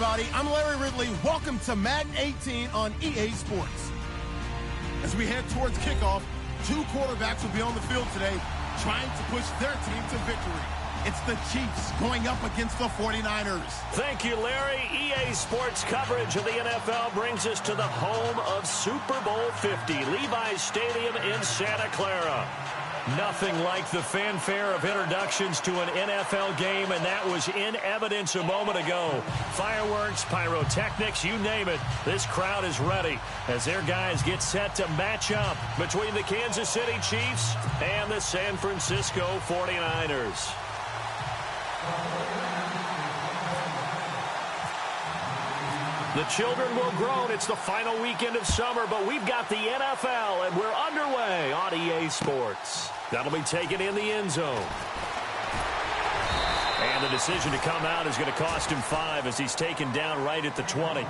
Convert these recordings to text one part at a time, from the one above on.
everybody. I'm Larry Ridley. Welcome to Madden 18 on EA Sports. As we head towards kickoff, two quarterbacks will be on the field today trying to push their team to victory. It's the Chiefs going up against the 49ers. Thank you, Larry. EA Sports coverage of the NFL brings us to the home of Super Bowl 50, Levi's Stadium in Santa Clara. Nothing like the fanfare of introductions to an NFL game, and that was in evidence a moment ago. Fireworks, pyrotechnics, you name it. This crowd is ready as their guys get set to match up between the Kansas City Chiefs and the San Francisco 49ers. The children will groan. It's the final weekend of summer, but we've got the NFL, and we're underway on EA Sports. That'll be taken in the end zone. And the decision to come out is going to cost him 5 as he's taken down right at the 20.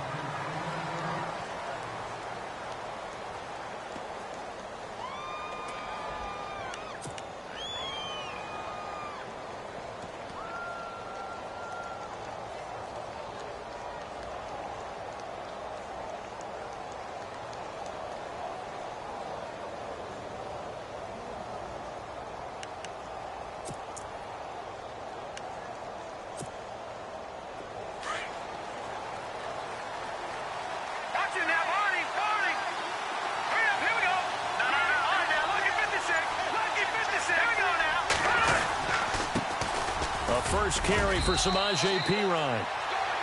First carry for Samaje Perine.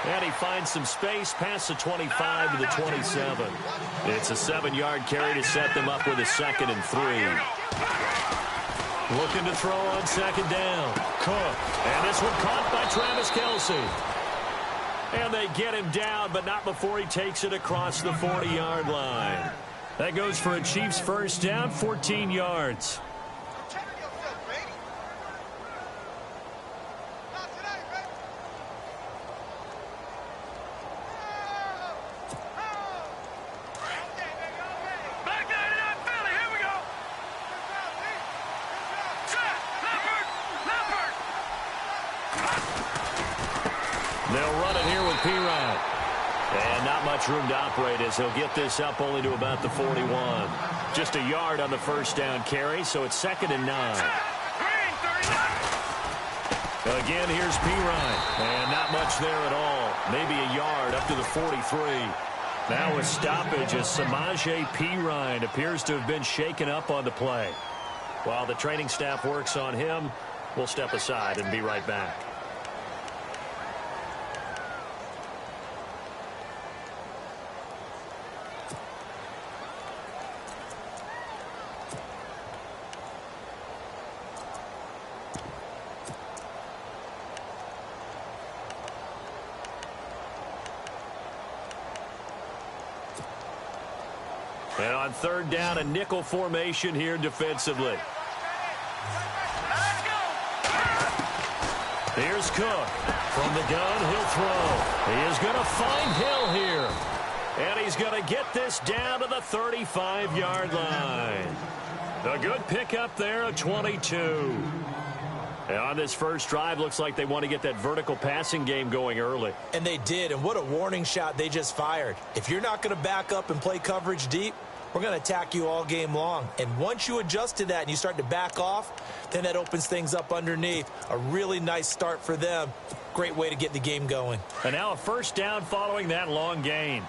And he finds some space past the 25 to the 27. It's a 7-yard carry to set them up with a 2nd and 3. Looking to throw on 2nd down. Cook. And this one caught by Travis Kelce. And they get him down, but not before he takes it across the 40-yard line. That goes for a Chiefs first down, 14 yards. They'll run it here with Perine. And not much room to operate as he'll get this up only to about the 41. Just a yard on the first down carry, so it's 2nd and 9. Again, here's Perine. And not much there at all. Maybe a yard up to the 43. Now a stoppage as Samaje Perine appears to have been shaken up on the play. While the training staff works on him, we'll step aside and be right back. And on 3rd down, a nickel formation here defensively. Here's Cook. From the gun, he'll throw. He is going to find Hill here. And he's going to get this down to the 35-yard line. A good pickup there at 22. And on this first drive, looks like they want to get that vertical passing game going early. And they did, and what a warning shot they just fired. If you're not going to back up and play coverage deep, we're going to attack you all game long. And once you adjust to that and you start to back off, then that opens things up underneath. A really nice start for them. Great way to get the game going. And now a first down following that long gain.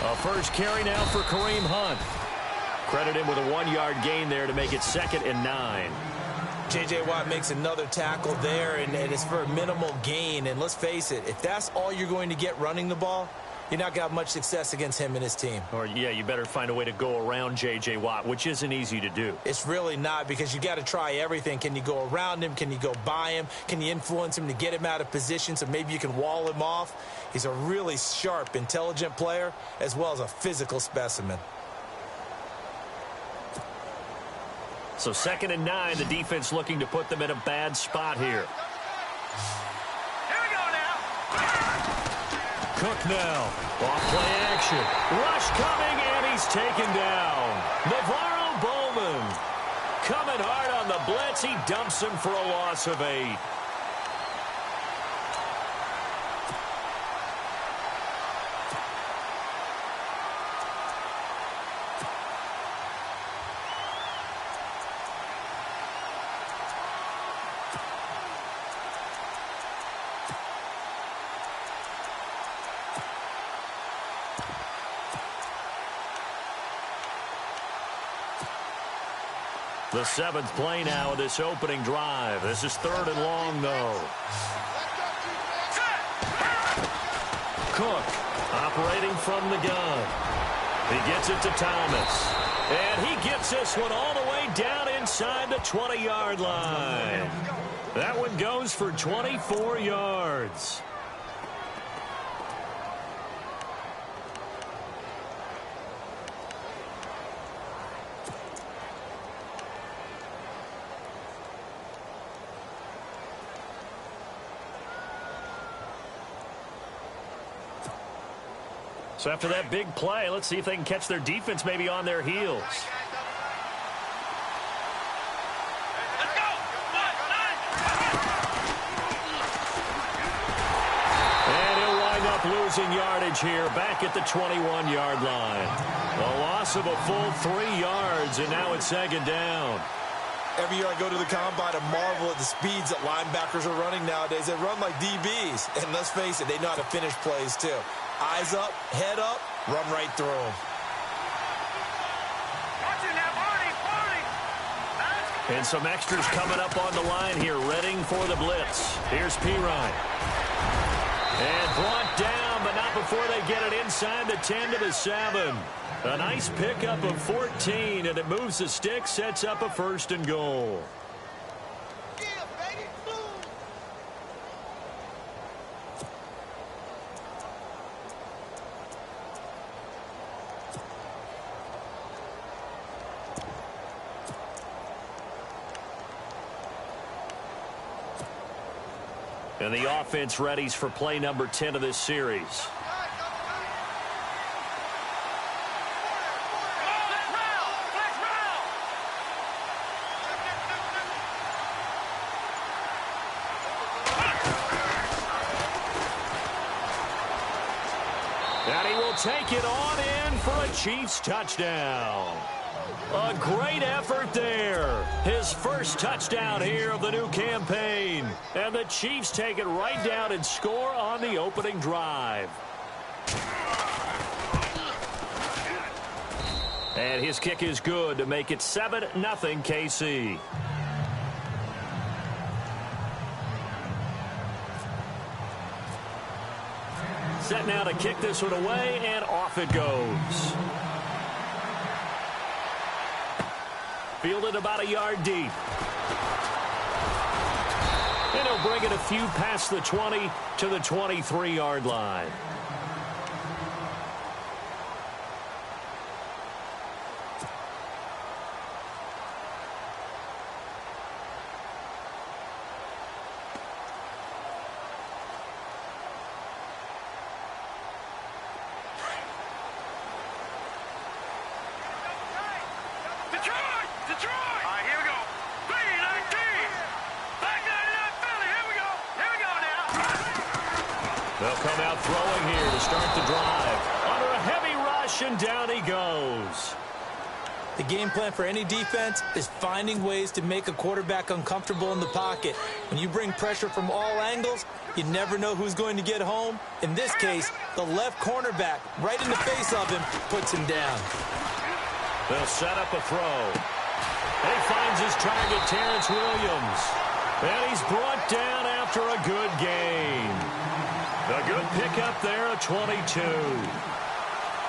A first carry now for Kareem Hunt. Credit him with a 1-yard gain there to make it 2nd and 9. J.J. Watt makes another tackle there, and it's for a minimal gain. And let's face it, if that's all you're going to get running the ball, you're not going to have much success against him and his team. Or, yeah, you better find a way to go around J.J. Watt, which isn't easy to do. It's really not, because you got to try everything. Can you go around him? Can you go by him? Can you influence him to get him out of position so maybe you can wall him off? He's a really sharp, intelligent player, as well as a physical specimen. So 2nd and 9, the defense looking to put them in a bad spot here. Here we go now. Cook now. Off play action. Rush coming, and he's taken down. Navarro Bowman coming hard on the blitz. He dumps him for a loss of 8. The 7th play now of this opening drive. This is 3rd and long, though. Cook operating from the gun. He gets it to Thomas. And he gets this one all the way down inside the 20-yard line. That one goes for 24 yards. So after that big play, let's see if they can catch their defense maybe on their heels. And he'll wind up losing yardage here back at the 21-yard line. A loss of a full 3 yards, and now it's 2nd down. Every year I go to the combine, I marvel at the speeds that linebackers are running nowadays. They run like DBs. And let's face it, they know how to finish plays too. Eyes up, head up, run right through them. And some extras coming up on the line here, readying for the blitz. Here's Pirine. And brought down, but not before they get it inside the 10 to the 7. A nice pickup of 14, and it moves the stick, sets up a 1st and goal. And the offense readies for play number 10 of this series. And he will take it on in for a Chiefs touchdown. A great effort there. His first touchdown here of the new campaign. And the Chiefs take it right down and score on the opening drive. And his kick is good to make it 7-0 KC. Set now to kick this one away, and off it goes. Fielded about a yard deep. And he'll bring it a few past the 20 to the 23-yard line. They'll come out throwing here to start the drive. Under a heavy rush, and down he goes. The game plan for any defense is finding ways to make a quarterback uncomfortable in the pocket. When you bring pressure from all angles, you never know who's going to get home. In this case, the left cornerback, right in the face of him, puts him down. They'll set up a throw. And he finds his target, Terrence Williams. And he's brought down after a good gain. A good pickup there at 22.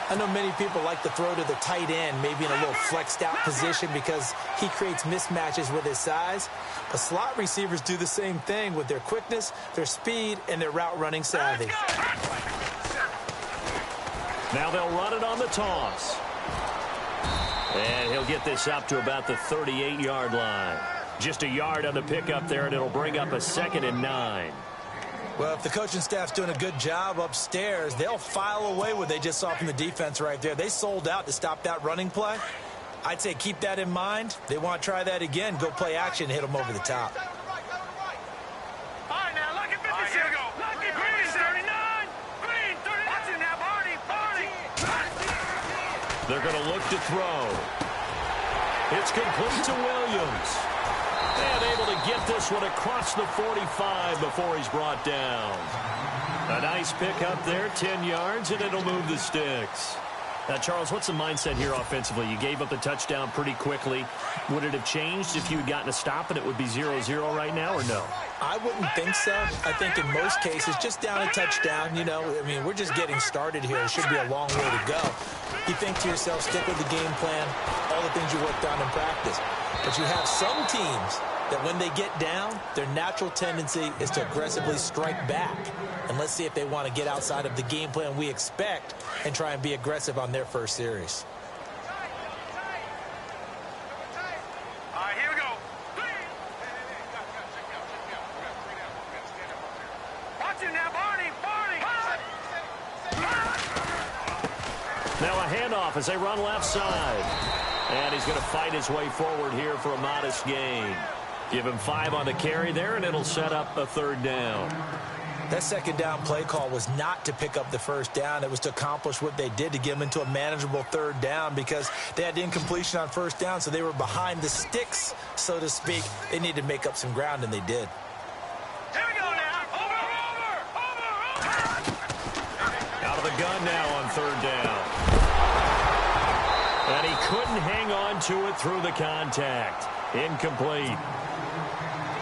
I know many people like to throw to the tight end, maybe in a little flexed out position because he creates mismatches with his size. But slot receivers do the same thing with their quickness, their speed, and their route running savvy. Now they'll run it on the toss. And he'll get this up to about the 38-yard line. Just a yard on the pickup there, and it'll bring up a 2nd and 9. Well, if the coaching staff's doing a good job upstairs, they'll file away what they just saw from the defense right there. They sold out to stop that running play. I'd say keep that in mind. They want to try that again. Go play action, hit them over the top. All right, now, look at 56. All right, here we go. Look at Green, 39. Green, 39. Watch it now, Barney. They're going to look to throw. It's complete to Williams. And able to get this one across the 45 before he's brought down. A nice pickup there, 10 yards, and it'll move the sticks. Now, Charles, what's the mindset here offensively? You gave up the touchdown pretty quickly. Would it have changed if you had gotten a stop and it would be 0-0 right now, or no? I wouldn't think so. I think in most cases, just down a touchdown, you know, I mean, we're just getting started here. It should be a long way to go. You think to yourself, stick with the game plan, all the things you worked on in practice. But you have some teams that when they get down, their natural tendency is to aggressively strike back. And let's see if they want to get outside of the game plan we expect and try and be aggressive on their first series. All right, here we go. Watch it now, Barney. Now a handoff as they run left side. And he's going to fight his way forward here for a modest gain. Give him 5 on the carry there, and it'll set up a third down. That second down play call was not to pick up the first down. It was to accomplish what they did, to get them into a manageable third down, because they had incompletion on first down, so they were behind the sticks, so to speak. They needed to make up some ground, and they did. Here we go now. Over. Out of the gun now on third down. And he couldn't hang on to it through the contact. Incomplete.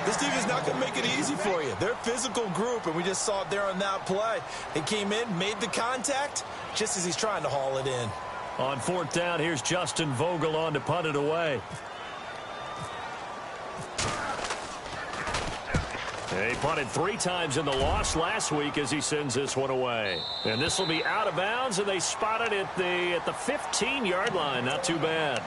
This team is not going to make it easy for you. They're a physical group, and we just saw it there on that play. They came in, made the contact, just as he's trying to haul it in. On fourth down, here's Justin Vogel on to punt it away. He punted 3 times in the loss last week as he sends this one away. And this will be out of bounds, and they spot it at the 15-yard line. Not too bad.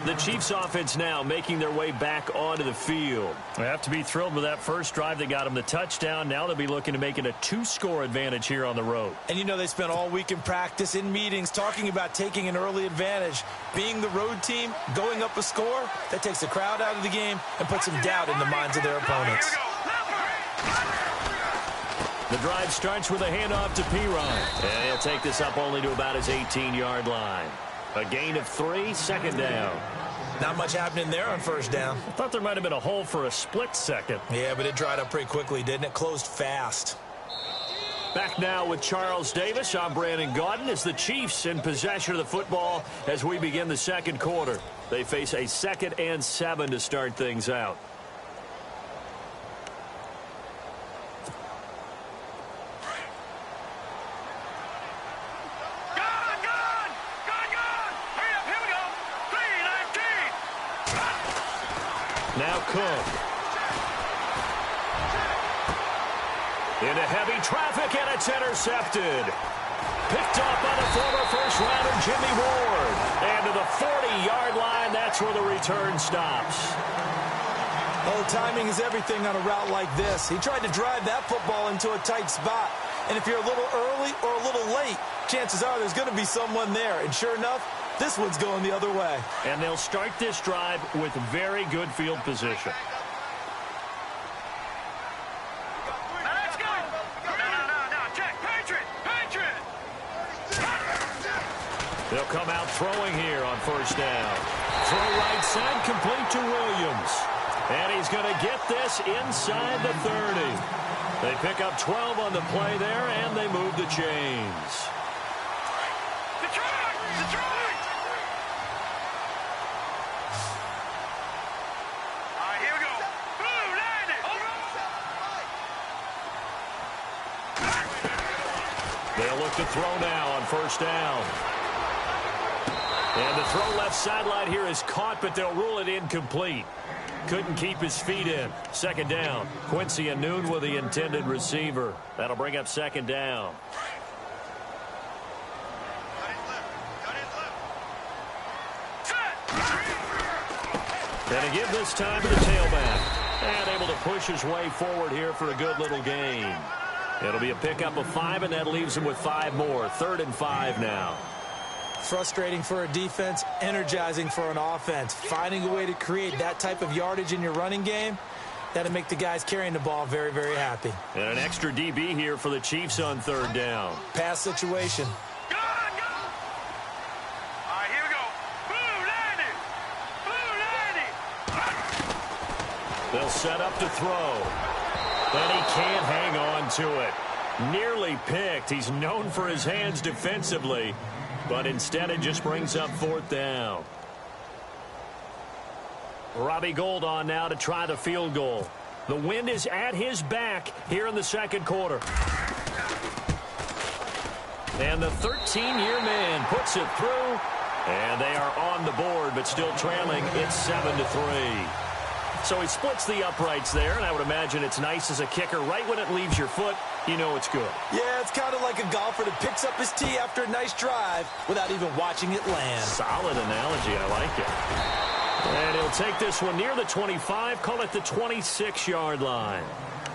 The Chiefs offense now making their way back onto the field. They have to be thrilled with that first drive. They got them the touchdown. Now they'll be looking to make it a 2-score advantage here on the road. And you know, they spent all week in practice, in meetings, talking about taking an early advantage. Being the road team, going up a score, that takes the crowd out of the game and puts some doubt in the minds of their opponents. The drive starts with a handoff to Pirine. And he'll take this up only to about his 18-yard line. A gain of 3, second down. Not much happening there on first down. I thought there might have been a hole for a split second. Yeah, but it dried up pretty quickly, didn't it? Closed fast. Back now with Charles Davis. I'm Brandon Gaudin as the Chiefs in possession of the football as we begin the second quarter. They face a 2nd and 7 to start things out. Now Cook. Into heavy traffic, and it's intercepted. Picked off by the former first-rounder Jimmy Ward. And to the 40-yard line, that's where the return stops. Oh, timing is everything on a route like this. He tried to drive that football into a tight spot. And if you're a little early or a little late, chances are there's going to be someone there. And sure enough, this one's going the other way. And they'll start this drive with very good field position. Let's go. No. Check. Patriot. They'll come out throwing here on first down. Throw right side, complete to Williams. And he's going to get this inside the 30. They pick up 12 on the play there, and they move the chains. They'll look to throw now on first down. And the throw left sideline here is caught, but they'll rule it incomplete. Couldn't keep his feet in. Second down. Quincy Anoon with the intended receiver. That'll bring up second down. And to give this time to the tailback. And able to push his way forward here for a good little gain. It'll be a pickup of 5, and that leaves him with 5 more. 3rd and 5 now. Frustrating for a defense, energizing for an offense. Finding a way to create that type of yardage in your running game, that'll make the guys carrying the ball very, very happy. And an extra DB here for the Chiefs on third down. Pass situation. Go! All right, here we go. Blue landing! They'll set up to throw. And he can't hang on to it. Nearly picked. He's known for his hands defensively, but instead it just brings up fourth down. Robbie Gould on now to try the field goal. The wind is at his back here in the second quarter. And the 13-year man puts it through, and they are on the board, but still trailing. It's 7-3. So he splits the uprights there, and I would imagine it's nice as a kicker. Right when it leaves your foot, you know it's good. Yeah, it's kind of like a golfer that picks up his tee after a nice drive without even watching it land. Solid analogy. I like it. And he'll take this one near the 25, call it the 26-yard line.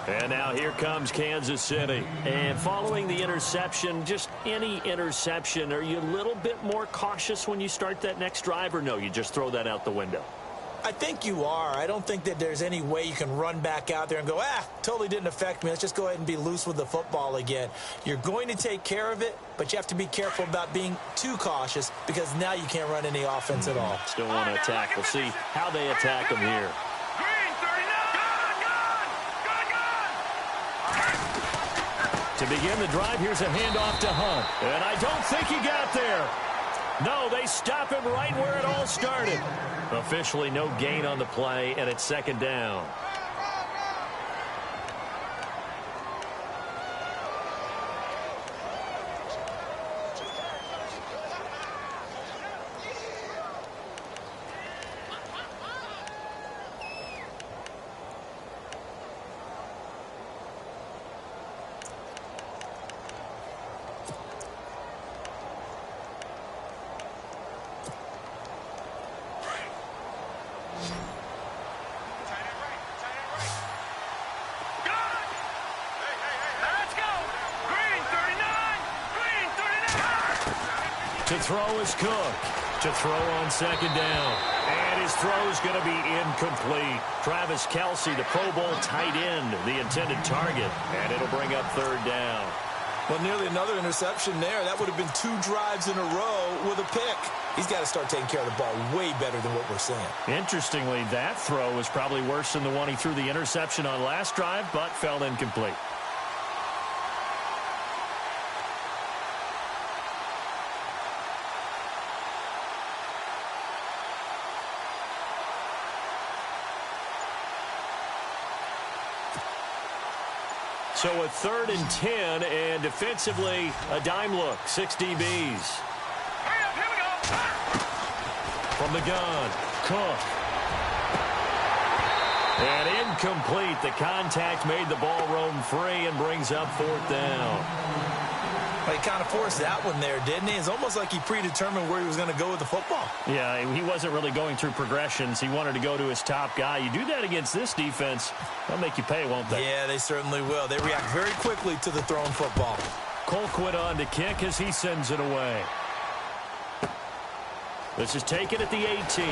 And now here comes Kansas City. And following the interception, just any interception, are you a little bit more cautious when you start that next drive, or no, you just throw that out the window? I think you are. I don't think that there's any way you can run back out there and go, totally didn't affect me. Let's just go ahead and be loose with the football again. You're going to take care of it, but you have to be careful about being too cautious because now you can't run any offense at all. Still want to attack. We'll see how they attack him here. Green, 39. Gone! To begin the drive, here's a handoff to Hunt. And I don't think he got there. No, they stop him right where it all started. Officially no gain on the play, and it's second down. To throw is Cook. To throw on second down. And his throw is going to be incomplete. Travis Kelce, the Pro Bowl tight end, the intended target. And it'll bring up third down. Well, nearly another interception there. That would have been 2 drives in a row with a pick. He's got to start taking care of the ball way better than what we're seeing. Interestingly, that throw was probably worse than the one he threw the interception on last drive, but fell incomplete. So a 3rd and 10, and defensively, a dime look. 6 DBs. Hurry up, here we go. From the gun, Cook. And incomplete. The contact made the ball roam free and brings up 4th down. Well, he kind of forced that one there, didn't he? It's almost like he predetermined where he was going to go with the football. Yeah, he wasn't really going through progressions. He wanted to go to his top guy. You do that against this defense, they'll make you pay, won't they? Yeah, they certainly will. They react very quickly to the thrown football. Colquitt on to kick as he sends it away. This is taken at the 18.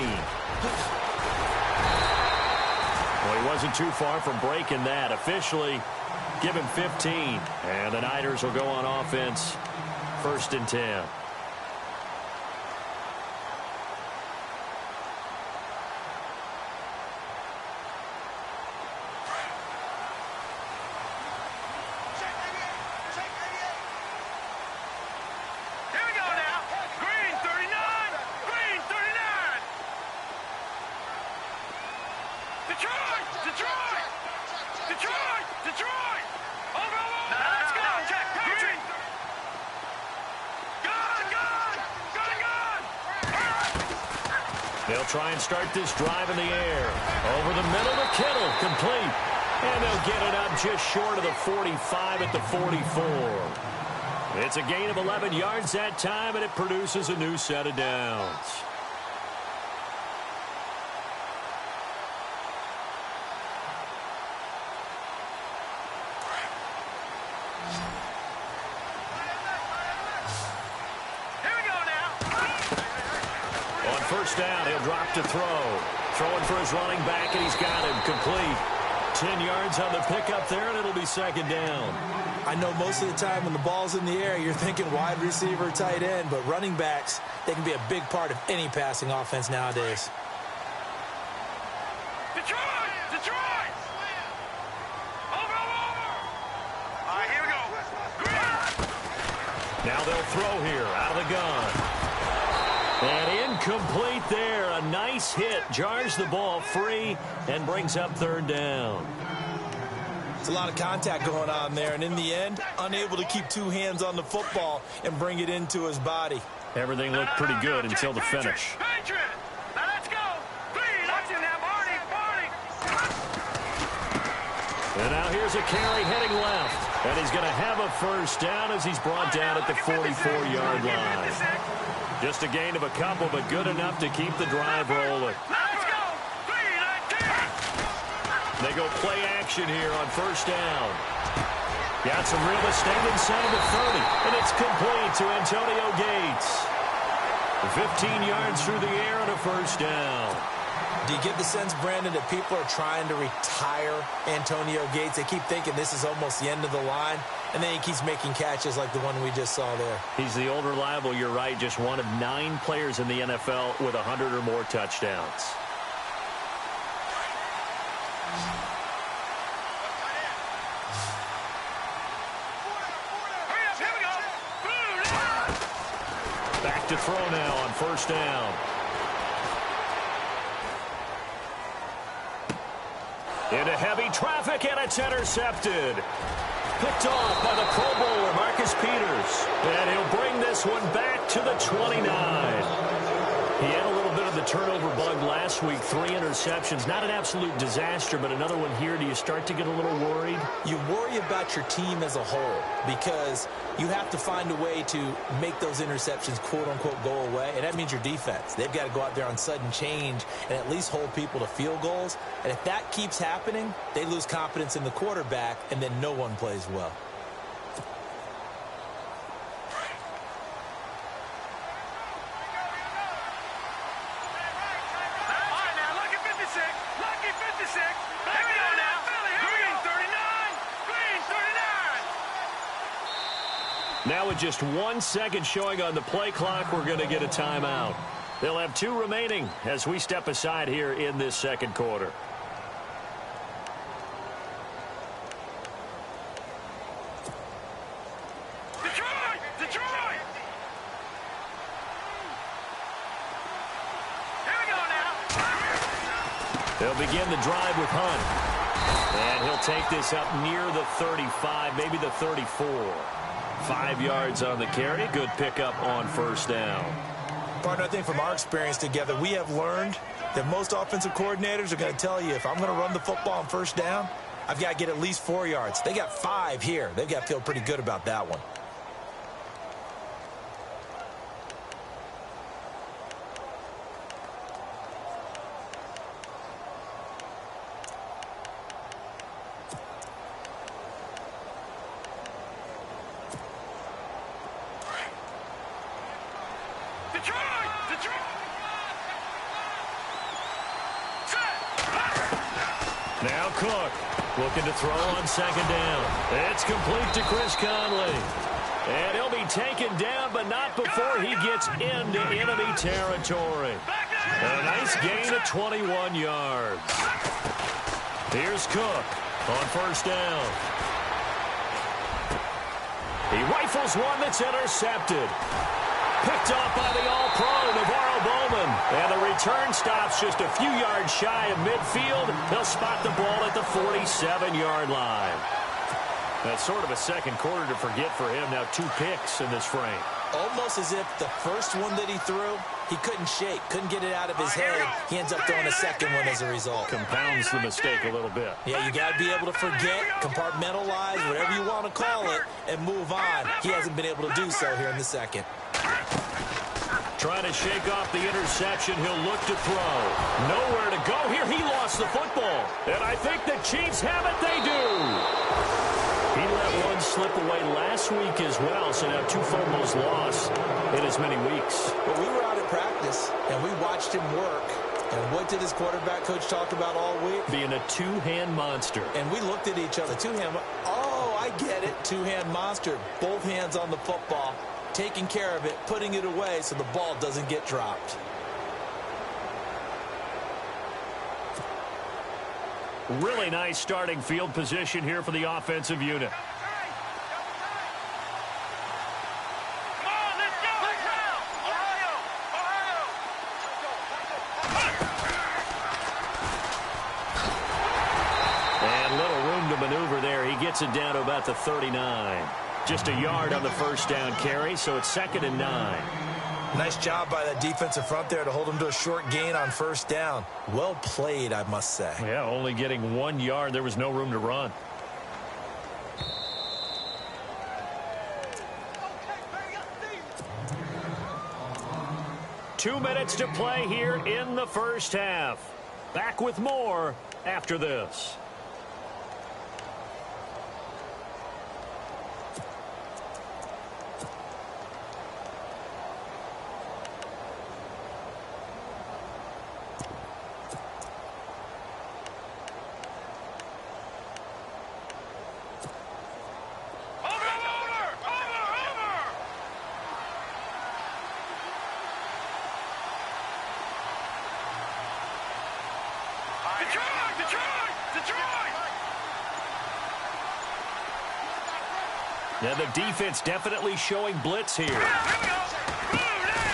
Well, he wasn't too far from breaking that. Officially, give him 15. And the Niners will go on offense. 1st and 10. Detroit! Over! Let's go! Check! Green! Gone! They'll try and start this drive in the air. Over the middle to Kittle. Complete. And they'll get it up just short of the 45 at the 44. It's a gain of 11 yards that time, and it produces a new set of downs. Here we go now. first down. He'll drop to throw. Throwing for his running back, and he's got him complete. 10 yards on the pickup there, and it'll be second down. I know most of the time when the ball's in the air, you're thinking wide receiver, tight end, but running backs, they can be a big part of any passing offense nowadays. Detroit! Detroit! Over! All right, here we go. Now they'll throw here out of the gun. And incomplete there. A nice hit. Jars the ball free and brings up third down. It's a lot of contact going on there, and in the end, unable to keep two hands on the football and bring it into his body. Everything looked pretty good until the finish. Patriot! Now let's go! Please, watch him now, Barney! And now here's a carry heading left. And he's going to have a first down as he's brought down at the 44-yard line. Just a gain of a couple, but good enough to keep the drive rolling. Let's go! They go play action here on first down. Got some real estate inside the 30, and it's complete to Antonio Gates. 15 yards through the air and a first down. Do you get the sense, Brandon, that people are trying to retire Antonio Gates? They keep thinking this is almost the end of the line, and then he keeps making catches like the one we just saw there. He's the old reliable, you're right, just one of 9 players in the NFL with 100 or more touchdowns. Back to throw now on first down. Into heavy traffic, and it's intercepted. Picked off by the Pro Bowler, Marcus Peters. And he'll bring this one back to the 29. He had a little bit of the turnover bug last week, 3 interceptions. Not an absolute disaster, but another one here. Do you start to get a little worried? You worry about your team as a whole because you have to find a way to make those interceptions, quote-unquote, go away, and that means your defense. They've got to go out there on sudden change and at least hold people to field goals. And if that keeps happening, they lose confidence in the quarterback, and then no one plays well. Now with just 1 second showing on the play clock, we're going to get a timeout. They'll have 2 remaining as we step aside here in this second quarter. Detroit! Detroit! Here we go now. They'll begin the drive with Hunt. And he'll take this up near the 35, maybe the 34. 5 yards on the carry. Good pickup on first down. Partner, I think from our experience together, we have learned that most offensive coordinators are going to tell you, if I'm going to run the football on first down, I've got to get at least 4 yards. They got 5 here. They've got to feel pretty good about that one. Now Cook looking to throw on second down. It's complete to Chris Conley. And he'll be taken down, but not before he gets into enemy territory. A nice gain of 21 yards. Here's Cook on first down. He rifles one that's intercepted. Picked off by the All-Pro, Navarro Bowman. And the return stops just a few yards shy of midfield. They'll spot the ball at the 47-yard line. That's sort of a second quarter to forget for him. Now 2 picks in this frame. Almost as if the first one that he threw, he couldn't shake, couldn't get it out of his head. He ends up throwing a second one as a result. Compounds the mistake a little bit. Yeah, you got to be able to forget, compartmentalize, whatever you want to call it, and move on. He hasn't been able to do so here in the second. Trying to shake off the interception. He'll look to throw. Nowhere to go here. He lost the football. And I think the Chiefs have it. They do. He let one slip away last week as well, so now 2 fumbles lost in as many weeks. Well, we were out at practice, and we watched him work. And what did his quarterback coach talk about all week? Being a two-hand monster. And we looked at each other. Two-hand. Oh, I get it. Two-hand monster. Both hands on the football, taking care of it, putting it away so the ball doesn't get dropped. Really nice starting field position here for the offensive unit. Come on, let's go. Ohio. And little room to maneuver there. He gets it down to about the 39. Just a yard on the first down carry, so it's 2nd and 9. Nice job by that defensive front there to hold him to a short gain on first down. Well played, I must say. Yeah, only getting 1 yard. There was no room to run. Two minutes to play here in the first half. Back with more after this. Now the defense definitely showing blitz here.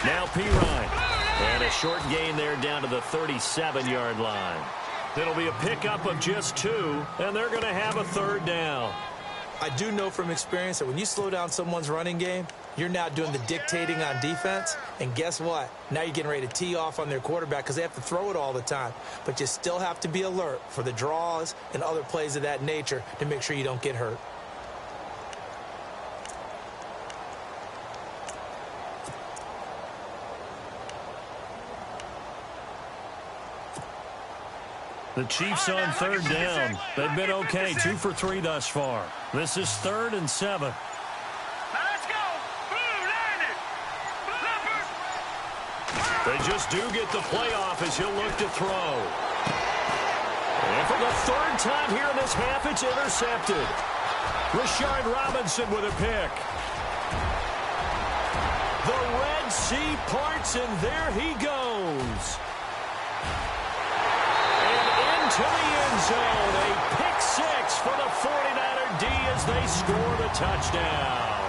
Now Pirine. And a short gain there down to the 37-yard line. It'll be a pickup of just 2, and they're going to have a 3rd down. I do know from experience that when you slow down someone's running game, you're now doing the dictating on defense. And guess what? Now you're getting ready to tee off on their quarterback because they have to throw it all the time. But you still have to be alert for the draws and other plays of that nature to make sure you don't get hurt. The Chiefs on 3rd down. They've been okay, 2 for 3 thus far. This is 3rd and 7. Now let's go. Blue, line it. They just do get the playoff as he'll look to throw. And for the 3rd time here in this half, it's intercepted. Rashard Robinson with a pick. The Red Sea parts, and there he goes. To the end zone, a pick 6 for the 49er D as they score the touchdown.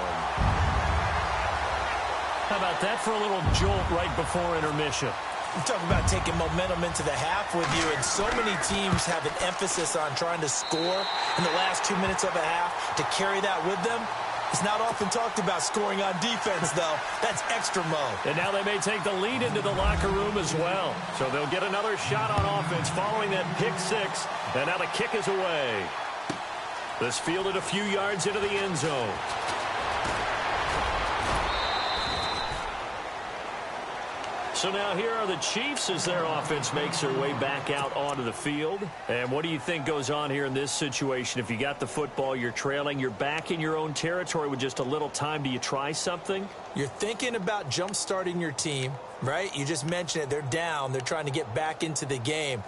How about that for a little jolt right before intermission? You talk about taking momentum into the half with you, and so many teams have an emphasis on trying to score in the last 2 minutes of a half to carry that with them. It's not often talked about scoring on defense, though. That's extra mode. And now they may take the lead into the locker room as well. So they'll get another shot on offense following that pick 6. And now the kick is away. This fielded a few yards into the end zone. So now here are the Chiefs as their offense makes their way back out onto the field. And what do you think goes on here in this situation? If you got the football, you're trailing, you're back in your own territory with just a little time. Do you try something? You're thinking about jump-starting your team, right? You just mentioned it. They're down. They're trying to get back into the game.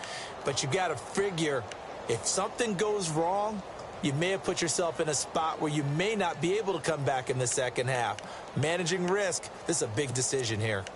But you got to figure if something goes wrong, you may have put yourself in a spot where you may not be able to come back in the second half. Managing risk, this is a big decision here.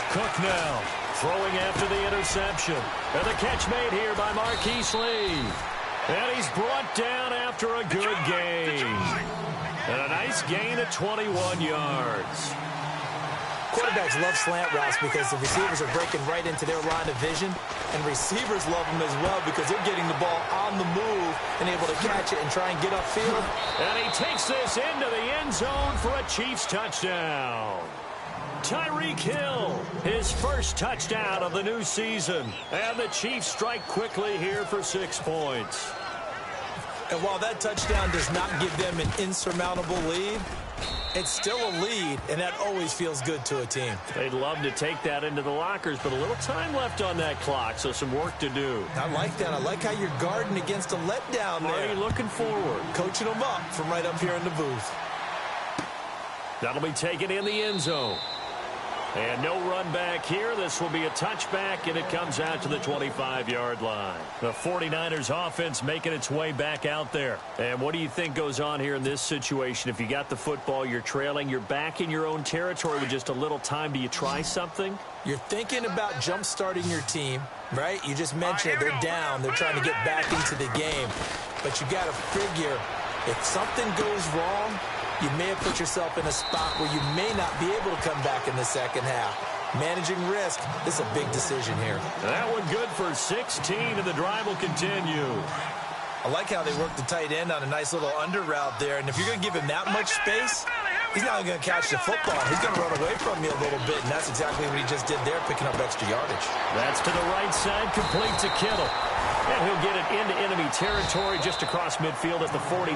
Cook now throwing after the interception. And the catch made here by Marquise Lee. And he's brought down after a good gain. And a nice gain of 21 yards. Quarterbacks love slant routes because the receivers are breaking right into their line of vision. And receivers love them as well because they're getting the ball on the move and able to catch it and try and get upfield. And he takes this into the end zone for a Chiefs touchdown. Tyreek Hill, his first touchdown of the new season. And the Chiefs strike quickly here for 6 points. And while that touchdown does not give them an insurmountable lead, it's still a lead, and that always feels good to a team. They'd love to take that into the lockers, but a little time left on that clock, so some work to do. I like that. I like how you're guarding against a letdown there. Already looking forward. Coaching them up from right up here in the booth. That'll be taken in the end zone. And no run back here. This will be a touchback, and it comes out to the 25-yard line. The 49ers offense making its way back out there. And what do you think goes on here in this situation? If you got the football, you're trailing, you're back in your own territory with just a little time. Do you try something? You're thinking about jump-starting your team, right? You just mentioned they're down. They're trying to get back into the game. But you got to figure if something goes wrong, you may have put yourself in a spot where you may not be able to come back in the second half. Managing risk, this is a big decision here. That one good for 16, and the drive will continue. I like how they work the tight end on a nice little under route there. And if you're going to give him that much space, he's not going to catch the football. He's going to run away from you a little bit, and that's exactly what he just did there, picking up extra yardage. That's to the right side, complete to Kittle. And he'll get it into enemy territory just across midfield at the 49.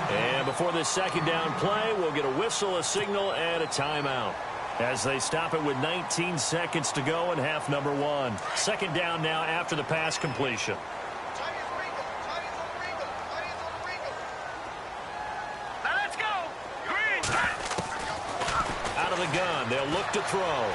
And before this second down play, we'll get a whistle, a signal, and a timeout as they stop it with 19 seconds to go in half number one. Second down now after the pass completion. Now let's go. Green. Out of the gun, they'll look to throw.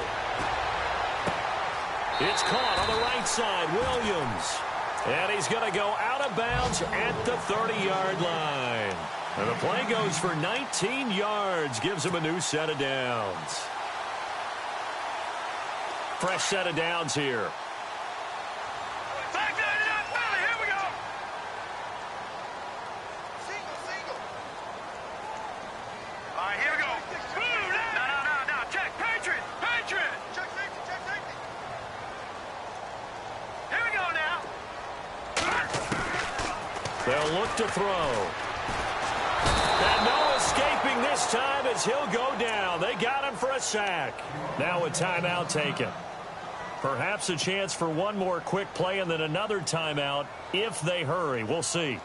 It's caught on the right side, Williams. And he's going to go out of bounds at the 30-yard line. And the play goes for 19 yards, gives him a new set of downs. Fresh set of downs here. Back there, here we go. Single. All right, here we go. No. Check. Patriot. Check safety. Here we go now. They'll look to throw. And no escaping this time as he'll go down. They got him for a sack. Now a timeout taken. Perhaps a chance for one more quick play and then another timeout if they hurry. We'll see.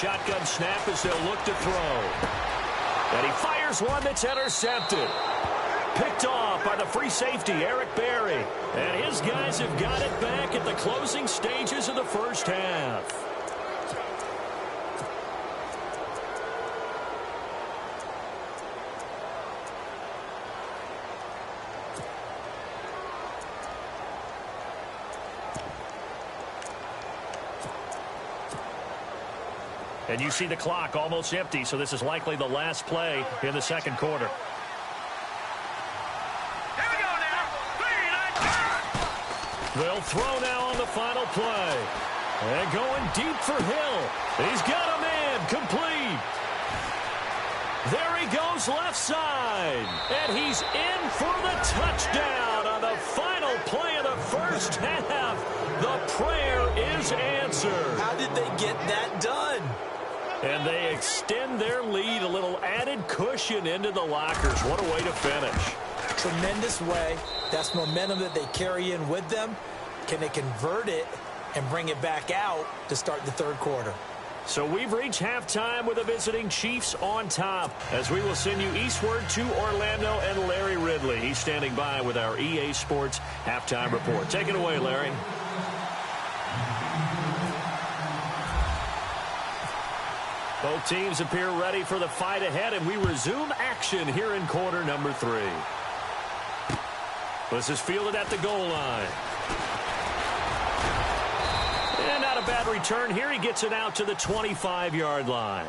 Shotgun snap as they'll look to throw. And he fires one that's intercepted. Picked off by the free safety, Eric Berry. And his guys have got it back at the closing stages of the first half. And you see the clock almost empty, so this is likely the last play in the second quarter. Here we go now. They'll throw now on the final play. And going deep for Hill. He's got a man complete. There he goes left side. And he's in for the touchdown on the final play of the first half. The prayer is answered. How did they get that done? And they extend their lead, a little added cushion into the lockers. What a way to finish. Tremendous way. That's momentum that they carry in with them. Can they convert it and bring it back out to start the third quarter? So we've reached halftime with the visiting Chiefs on top as we will send you eastward to Orlando and Larry Ridley. He's standing by with our EA Sports halftime report. Take it away, Larry. Both teams appear ready for the fight ahead, and we resume action here in quarter number 3. This is fielded at the goal line. And not a bad return here. He gets it out to the 25-yard line.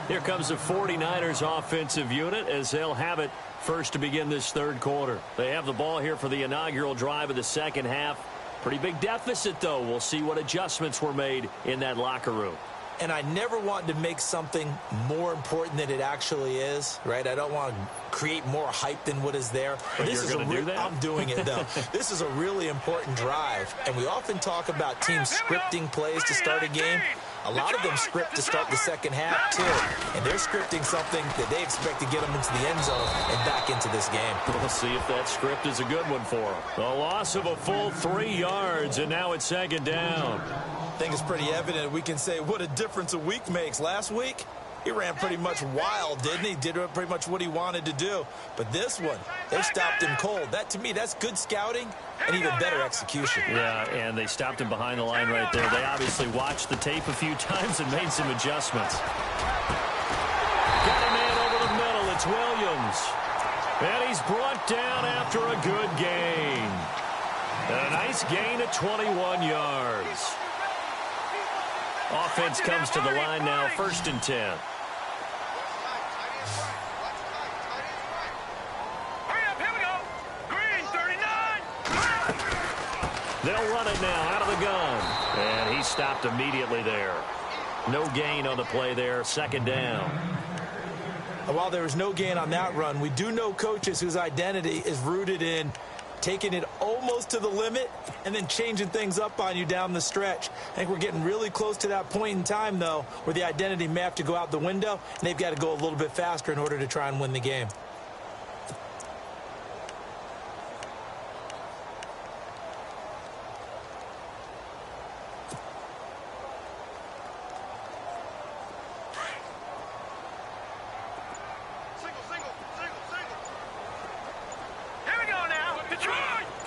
Here comes the 49ers offensive unit as they'll have it first to begin this third quarter. They have the ball here for the inaugural drive of the second half. Pretty big deficit, though. We'll see what adjustments were made in that locker room. and I never want to make something more important than it actually is, right? I don't want to create more hype than what is there. But this you're going to do that? I'm doing it, though. This is a really important drive, and we often talk about teams scripting plays to start a game. A lot of them script to start the second half, too. And they're scripting something that they expect to get them into the end zone and back into this game. We'll see if that script is a good one for them. The loss of a full 3 yards, and now it's second down. I think it's pretty evident. We can say what a difference a week makes. Last week, he ran pretty much wild, didn't he? Did pretty much what he wanted to do. But this one, they stopped him cold. That, to me, that's good scouting and even better execution. Yeah, and they stopped him behind the line right there. They obviously watched the tape a few times and made some adjustments. Got a man over the middle. It's Williams. And he's brought down after a good gain. And a nice gain at 21 yards. Offense comes to the line now, 1st and 10. They'll run it now out of the gun. And he stopped immediately there. No gain on the play there. 2nd down. While there was no gain on that run, we do know coaches whose identity is rooted in taking it almost to the limit and then changing things up on you down the stretch. I think we're getting really close to that point in time, though, where the identity may have to go out the window, and they've got to go a little bit faster in order to try and win the game.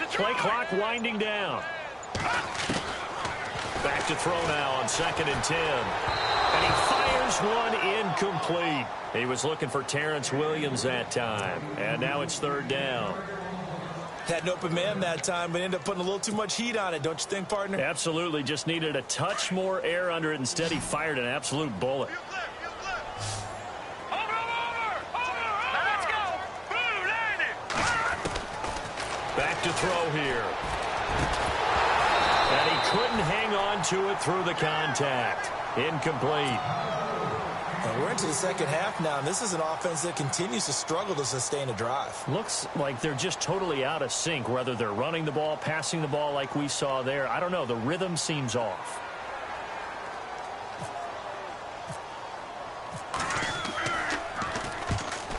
Play clock winding down. Back to throw now on 2nd and 10. And he fires one incomplete. He was looking for Terrence Williams that time. And now it's 3rd down. Had an open man that time, but ended up putting a little too much heat on it, don't you think, partner? Absolutely. Just needed a touch more air under it. Instead, he fired an absolute bullet. Back to throw here. And he couldn't hang on to it through the contact. Incomplete. And we're into the second half now, and this is an offense that continues to struggle to sustain a drive. Looks like they're just totally out of sync, whether they're running the ball, passing the ball like we saw there. I don't know. The rhythm seems off.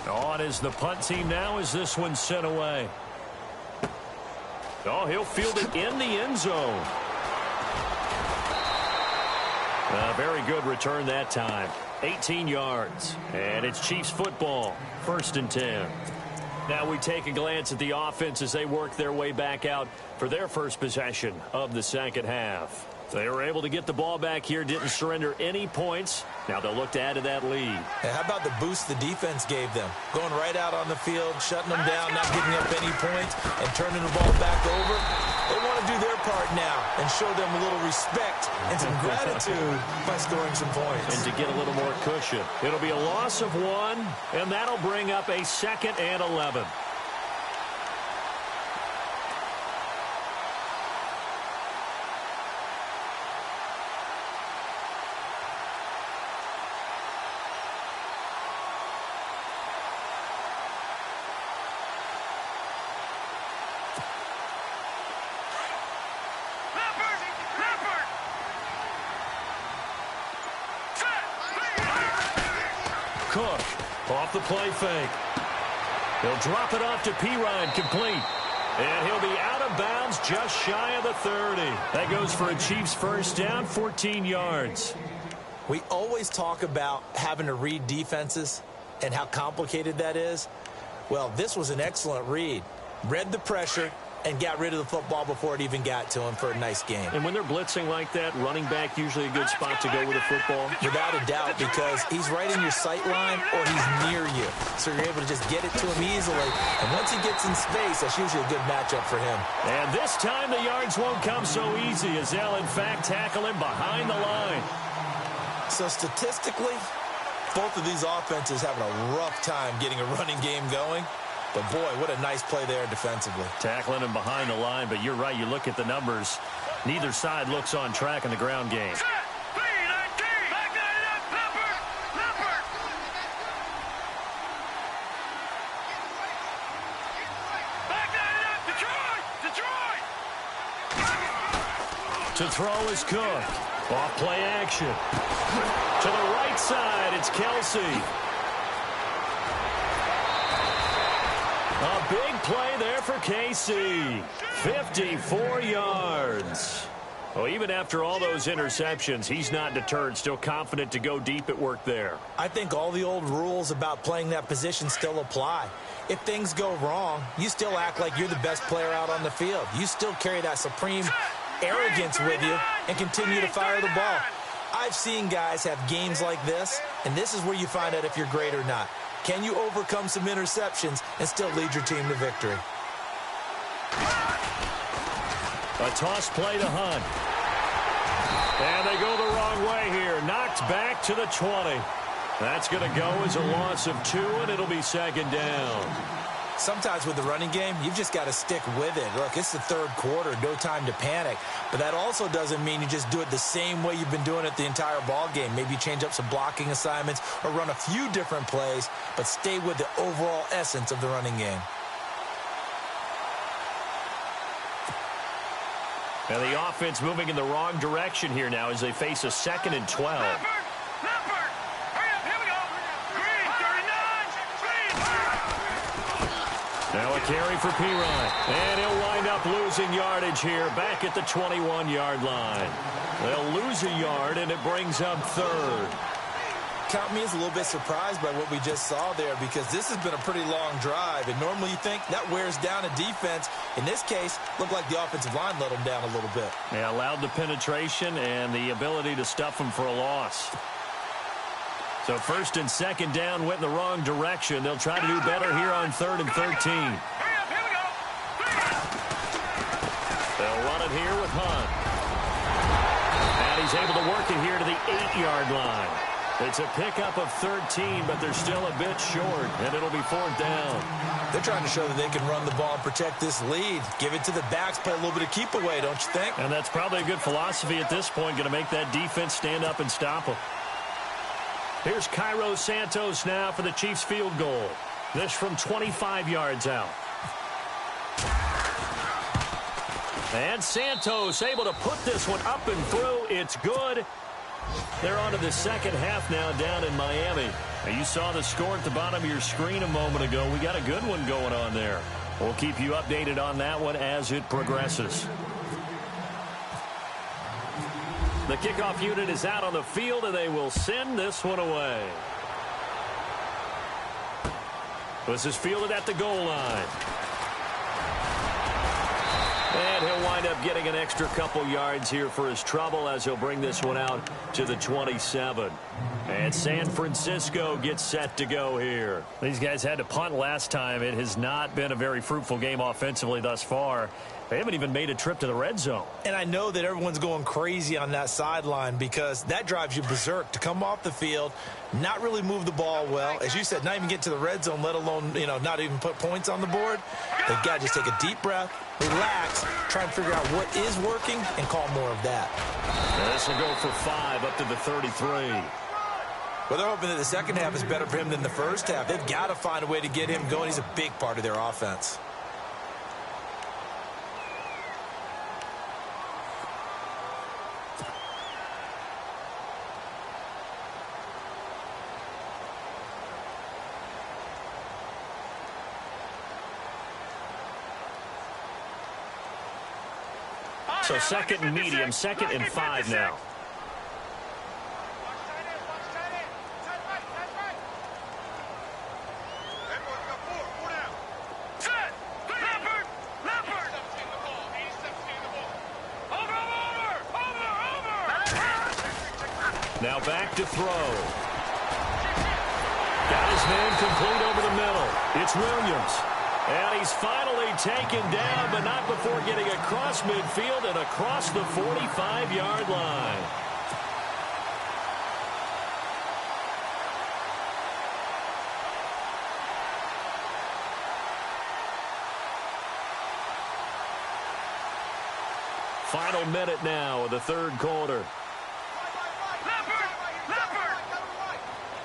On is the punt team now as this one's sent away. Oh, he'll field it in the end zone. A very good return that time. 18 yards. And it's Chiefs football. 1st and 10. Now we take a glance at the offense as they work their way back out for their first possession of the second half. They were able to get the ball back here, didn't surrender any points. Now they'll look to add to that lead. Hey, how about the boost the defense gave them? Going right out on the field, shutting them down, not giving up any points, and turning the ball back over. They want to do their part now and show them a little respect and some gratitude by scoring some points. And to get a little more cushion. It'll be a loss of 1, and that'll bring up a 2nd and 11. Cook off the play fake. He'll drop it off to Pirine, complete. And he'll be out of bounds just shy of the 30. That goes for a Chiefs first down, 14 yards. We always talk about having to read defenses and how complicated that is. Well, this was an excellent read. Read the pressure and got rid of the football before it even got to him for a nice game. And when they're blitzing like that, running back usually a good spot to go with the football? Without a doubt, because he's right in your sight line or he's near you. So you're able to just get it to him easily. And once he gets in space, that's usually a good matchup for him. And this time the yards won't come so easy as they'll, in fact, tackle him behind the line. So statistically, both of these offenses having a rough time getting a running game going. But, boy, what a nice play there defensively. Tackling him behind the line, but you're right. You look at the numbers. Neither side looks on track in the ground game. Set, 3-19, back To throw is Cook. Off play action. To the right side, it's Kelsey. A big play there for KC. 54 yards. Well, even after all those interceptions, he's not deterred, still confident to go deep at work there. I think all the old rules about playing that position still apply. If things go wrong, you still act like you're the best player out on the field. You still carry that supreme arrogance with you and continue to fire the ball. I've seen guys have games like this, and this is where you find out if you're great or not. Can you overcome some interceptions and still lead your team to victory? A toss play to Hunt. And they go the wrong way here. Knocked back to the 20. That's going to go as a loss of 2, and it'll be second down. Sometimes with the running game, you've just got to stick with it. Look, it's the third quarter, no time to panic. But that also doesn't mean you just do it the same way you've been doing it the entire ball game. Maybe change up some blocking assignments or run a few different plays, but stay with the overall essence of the running game. And the offense moving in the wrong direction here now as they face a 2nd and 12. Leopard! Hurry up, here we go! Green, 39! Now a carry for Pirine. And he'll wind up losing yardage here back at the 21-yard line. They'll lose a yard, and it brings up 3rd. Count me as a little bit surprised by what we just saw there, because this has been a pretty long drive, and normally you think that wears down a defense. In this case, looked like the offensive line let them down a little bit. Yeah, allowed the penetration and the ability to stuff them for a loss. So 1st and 2nd down went in the wrong direction. They'll try to do better here on 3rd and 13. Hurry up, here we go! They'll run it here with Hunt. And he's able to work it here to the 8-yard line. It's a pickup of 13, but they're still a bit short, and it'll be 4th down. They're trying to show that they can run the ball and protect this lead. Give it to the backs, play a little bit of keep away, don't you think? And that's probably a good philosophy at this point, going to make that defense stand up and stop them. Here's Cairo Santos now for the Chiefs field goal. This from 25 yards out. And Santos able to put this one up and through. It's good. They're on to the second half now down in Miami. Now, you saw the score at the bottom of your screen a moment ago. We got a good one going on there. We'll keep you updated on that one as it progresses. The kickoff unit is out on the field, and they will send this one away. This is fielded at the goal line. And he'll wind up getting an extra couple yards here for his trouble as he'll bring this one out to the 27. And San Francisco gets set to go here. These guys had to punt last time. It has not been a very fruitful game offensively thus far. They haven't even made a trip to the red zone. And I know that everyone's going crazy on that sideline because that drives you berserk to come off the field, not really move the ball well. As you said, not even get to the red zone, let alone, not even put points on the board. They've got to just take a deep breath, relax, try and figure out what is working, and call more of that. Now this will go for 5 up to the 33. Well, they're hoping that the second half is better for him than the first half. They've got to find a way to get him going. He's a big part of their offense. So 2nd and medium, 2nd and 5 now. Now back to throw. Got his man complete over the middle. It's Williams. And he's finally taken down, but not before getting across midfield and across the 45-yard line. Final minute now of the third quarter.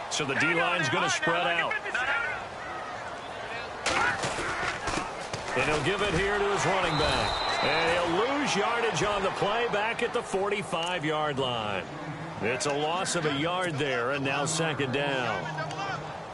So the D-line's going to spread out. And he'll give it here to his running back. And he'll lose yardage on the play back at the 45-yard line. It's a loss of a yard there, and now second down.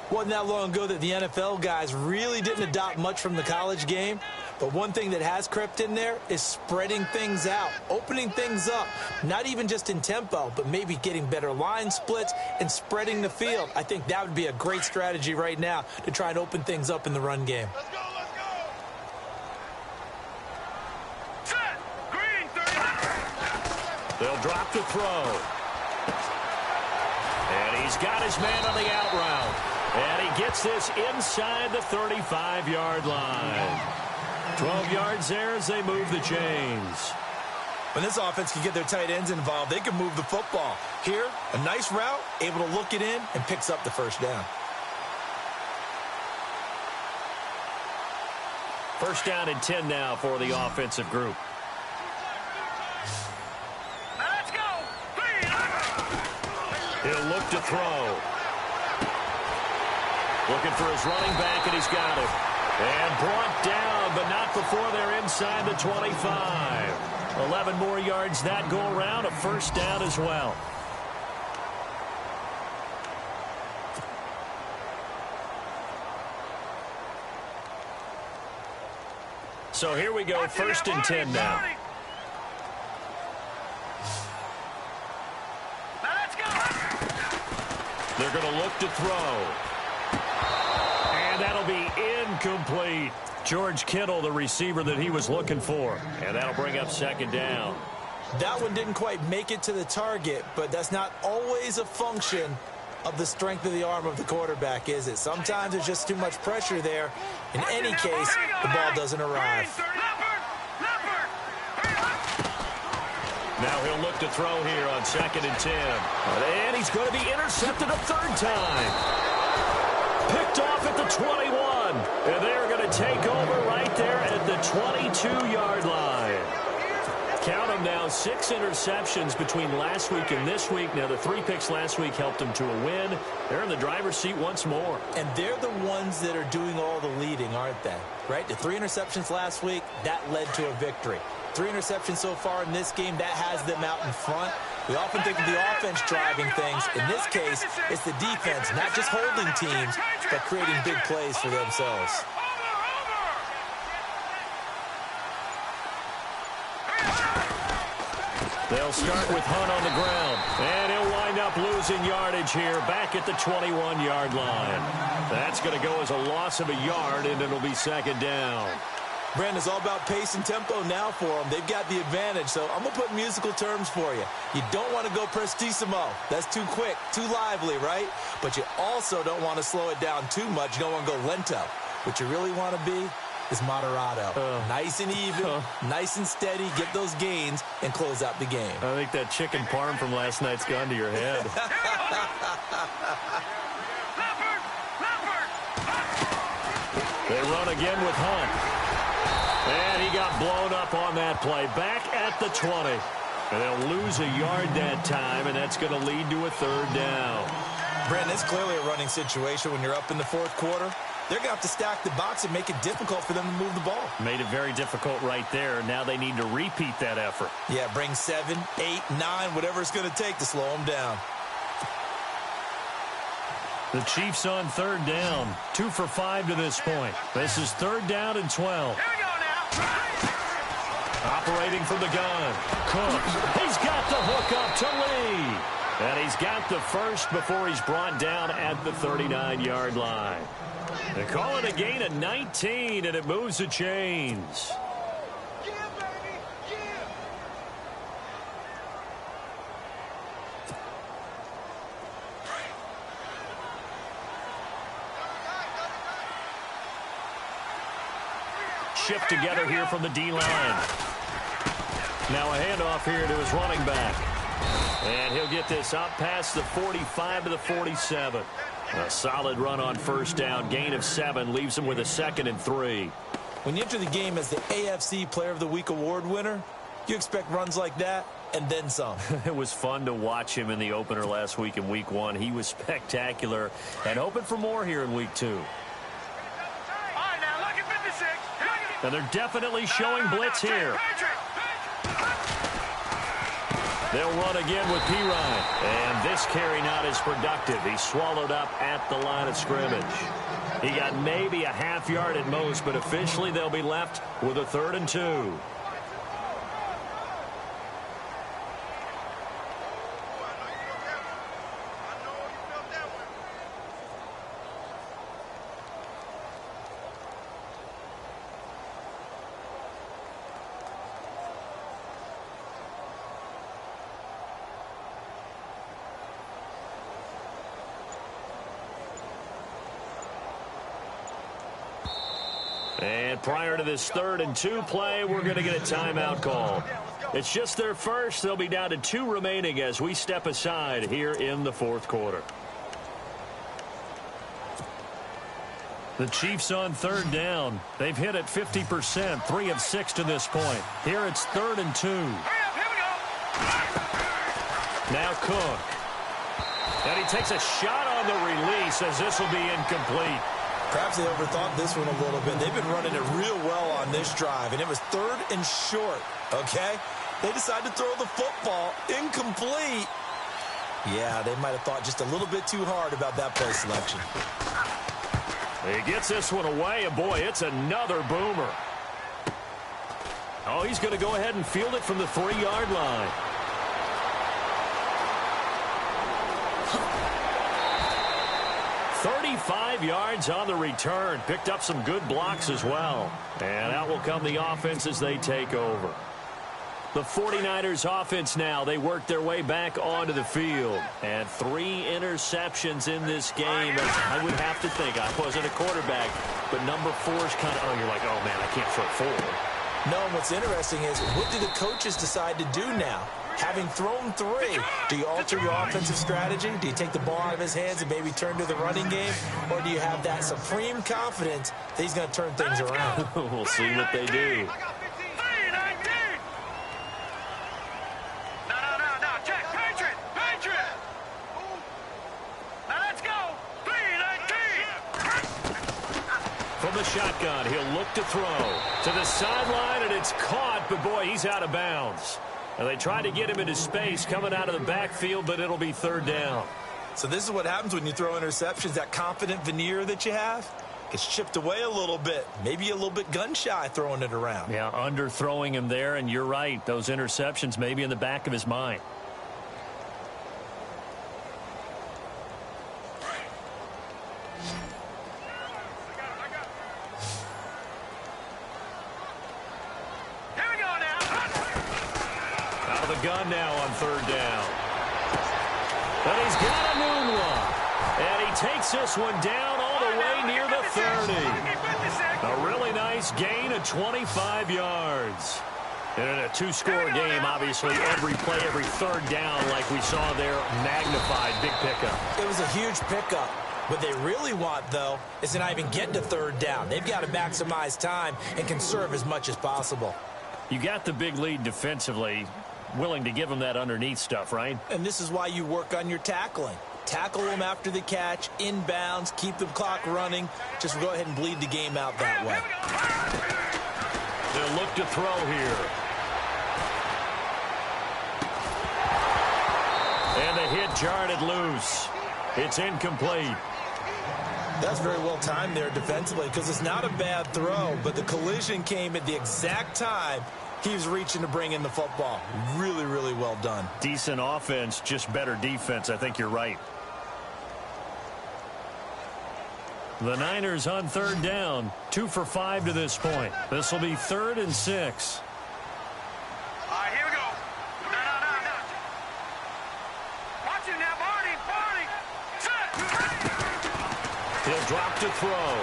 Wasn't that long ago that the NFL guys really didn't adopt much from the college game. But one thing that has crept in there is spreading things out, opening things up, not even just in tempo, but maybe getting better line splits and spreading the field. I think that would be a great strategy right now to try and open things up in the run game. Let's go, let's go. Set. Green, 30. They'll drop to throw. And he's got his man on the out route. And he gets this inside the 35-yard line. 12 yards there as they move the chains. When this offense can get their tight ends involved, they can move the football. Here, a nice route, able to look it in, and picks up the first down. First down and 10 now for the offensive group. Now let's go. He'll look to throw. Looking for his running back, and he's got it. And brought down, but not before they're inside the 25. 11 more yards that go around, a first down as well. So here we go, first and 10 now. Now let's go. They're going to look to throw. And that'll be incomplete. George Kittle, the receiver that he was looking for. And that'll bring up second down. That one didn't quite make it to the target, but that's not always a function of the strength of the arm of the quarterback, is it? Sometimes there's just too much pressure there. In any case, the ball doesn't arrive. Now he'll look to throw here on second and 10. And he's going to be intercepted a third time. Picked off at the 21. And they're going to take over right there at the 22-yard line. Count them now, 6 interceptions between last week and this week. Now, the 3 picks last week helped them to a win. They're in the driver's seat once more. And they're the ones that are doing all the leading, aren't they? Right? The 3 interceptions last week, that led to a victory. 3 interceptions so far in this game, that has them out in front. We often think of the offense driving things. In this case, it's the defense, not just holding teams, but creating big plays for themselves. They'll start with Hunt on the ground. And he'll wind up losing yardage here back at the 21-yard line. That's going to go as a loss of a yard, and it'll be second down. Brandon, it's all about pace and tempo now for them. They've got the advantage, so I'm going to put musical terms for you. You don't want to go prestissimo. That's too quick, too lively, right? But you also don't want to slow it down too much. You don't want to go lento. What you really want to be is moderato. Nice and even, nice and steady, get those gains, and close out the game. I think that chicken parm from last night's gone to your head. They run again with Hunt. And he got blown up on that play. Back at the 20. And they'll lose a yard that time, and that's going to lead to a third down. Brandon, it's clearly a running situation when you're up in the fourth quarter. They're going to have to stack the box and make it difficult for them to move the ball. Made it very difficult right there. Now they need to repeat that effort. Yeah, bring 7, 8, 9, whatever it's going to take to slow them down. The Chiefs on third down. 2 for 5 to this point. This is third down and 12. Here we go now. Operating from the gun. Cook. He's got the hook up to Lee. And he's got the first before he's brought down at the 39-yard line. They call it a gain of 19, and it moves the chains. Yeah, baby. Yeah. Shift together here from the D-line. Now a handoff here to his running back. And he'll get this up past the 45 to the 47. A solid run on first down. Gain of 7 leaves him with a 2nd and 3. When you enter the game as the AFC Player of the Week award winner, you expect runs like that and then some. It was fun to watch him in the opener last week in week 1. He was spectacular and hoping for more here in week 2. All right, now look at 56. And they're definitely showing blitz here. They'll run again with Pirine. And this carry not as productive. He's swallowed up at the line of scrimmage. He got maybe a half yard at most, but officially they'll be left with a 3rd and 2. And prior to this 3rd and 2 play, we're going to get a timeout call. It's just their first. They'll be down to 2 remaining as we step aside here in the 4th quarter. The Chiefs on 3rd down. They've hit it 50%, 3 of 6 to this point. Here it's 3rd and 2. Now Cook. And he takes a shot on the release as this will be incomplete. Perhaps they overthought this one a little bit. They've been running it real well on this drive, and it was 3rd and short, okay? They decided to throw the football incomplete. Yeah, they might have thought just a little bit too hard about that play selection. He gets this one away, and boy, it's another boomer. Oh, he's going to go ahead and field it from the 3-yard line. "35 yards on the return. Picked up some good blocks as well. And out will come the offense as they take over. The 49ers offense now. They work their way back onto the field. And 3 interceptions in this game. I would have to think. I wasn't a quarterback. But number 4 is kind of, you're like, oh, man, I can't throw 4. No, and what's interesting is, what do the coaches decide to do now? Having thrown 3, do you alter your offensive strategy? Do you take the ball out of his hands and maybe turn to the running game? Or do you have that supreme confidence that he's going to turn things around? We'll see what they do. No, check, Patriot. Now let's go. 3-19. From the shotgun, he'll look to throw. To the sideline, and it's caught, but boy, he's out of bounds. And they tried to get him into space coming out of the backfield, but it'll be 3rd down. So this is what happens when you throw interceptions. That confident veneer that you have gets chipped away a little bit. Maybe a little bit gun-shy throwing it around. Yeah, underthrowing him there, and you're right. Those interceptions may be in the back of his mind. Gun now on 3rd down. But he's got a noon one. And he takes this one down all the way near the 30. A really nice gain of 25 yards. And in a 2-score game, obviously, every play, every 3rd down, like we saw there, magnified. Big pickup. It was a huge pickup. What they really want, though, is to not even get to 3rd down. They've got to maximize time and conserve as much as possible. You got the big lead defensively. Willing to give them that underneath stuff, right? And this is why you work on your tackling. Tackle them after the catch, inbounds, keep the clock running. Just go ahead and bleed the game out that way. They'll look to throw here. And the hit jarred it loose. It's incomplete. That's very well timed there defensively because it's not a bad throw, but the collision came at the exact time he was reaching to bring in the football. Really, really well done. Decent offense, just better defense. I think you're right. The Niners on 3rd down. 2 for 5 to this point. This will be 3rd and 6. All right, here we go. No. Watch it now, Barney. Set. He'll drop to throw.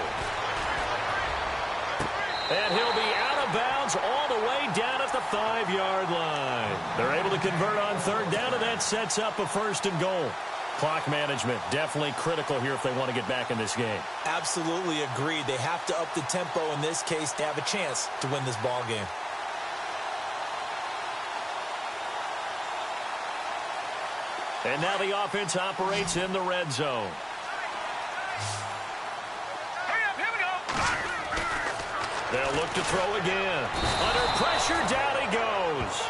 And he'll be out of bounds all the way down at the 5-yard line. They're able to convert on 3rd down, and that sets up a 1st and goal. Clock management, definitely critical here if they want to get back in this game. Absolutely agreed. They have to up the tempo in this case to have a chance to win this ball game. And now the offense operates in the red zone. They'll look to throw again. Under pressure, down he goes.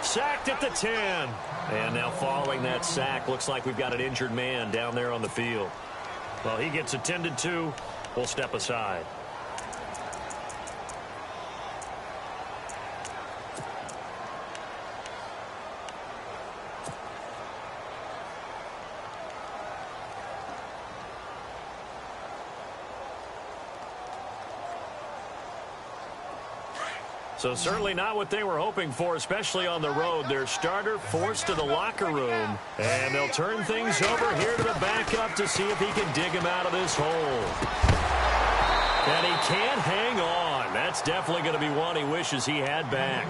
Sacked at the 10. And now following that sack, looks like we've got an injured man down there on the field. Well, he gets attended to. We'll step aside. So certainly not what they were hoping for, especially on the road. Their starter forced to the locker room. And they'll turn things over here to the backup to see if he can dig him out of this hole. And he can't hang on. That's definitely going to be one he wishes he had back.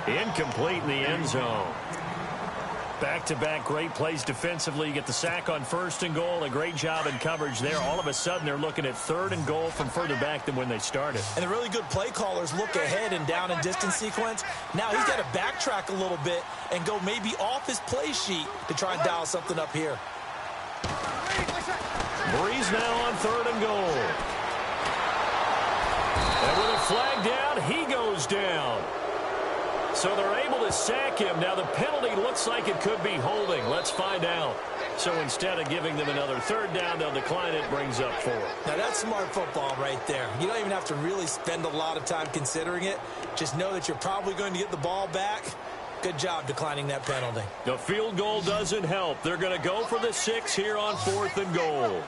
Incomplete in the end zone. Back-to-back great plays defensively. You get the sack on 1st and goal. A great job in coverage there. All of a sudden, they're looking at 3rd and goal from further back than when they started. And the really good play callers look ahead and down and distance sequence. Now he's got to backtrack a little bit and go maybe off his play sheet to try and dial something up here. Breeze now on 3rd and goal. And with a flag down, he goes down. So they're able to sack him. Now the penalty looks like it could be holding. Let's find out. So instead of giving them another 3rd down, they'll decline it. Brings up 4. Now that's smart football right there. You don't even have to really spend a lot of time considering it. Just know that you're probably going to get the ball back. Good job declining that penalty. The field goal doesn't help. They're going to go for the 6 here on 4th and goal.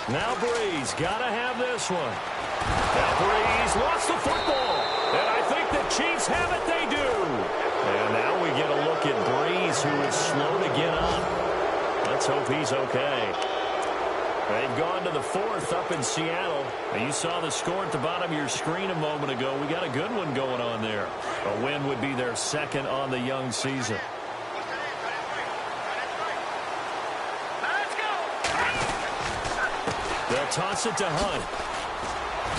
Now Breeze got to have this one. Now Breeze lost the football. And I think the Chiefs have it. They do. And now we get a look at Breeze, who is slow to get up. Let's hope he's okay. They've gone to the 4th up in Seattle. And you saw the score at the bottom of your screen a moment ago. We got a good one going on there. A win would be their 2nd on the young season. They'll toss it to Hunt.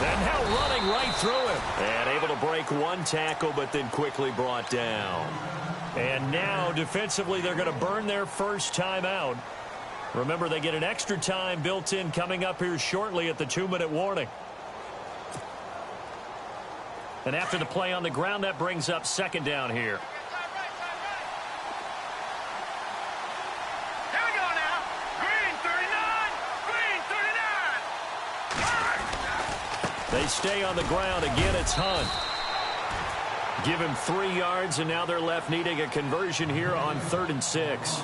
And now running right through him. And able to break one tackle, but then quickly brought down. And now, defensively, they're going to burn their first timeout. Remember, they get an extra time built in coming up here shortly at the 2-minute warning. And after the play on the ground, that brings up 2nd down here. They stay on the ground. Again, it's Hunt. Give him 3 yards, and now they're left needing a conversion here on 3rd and 6.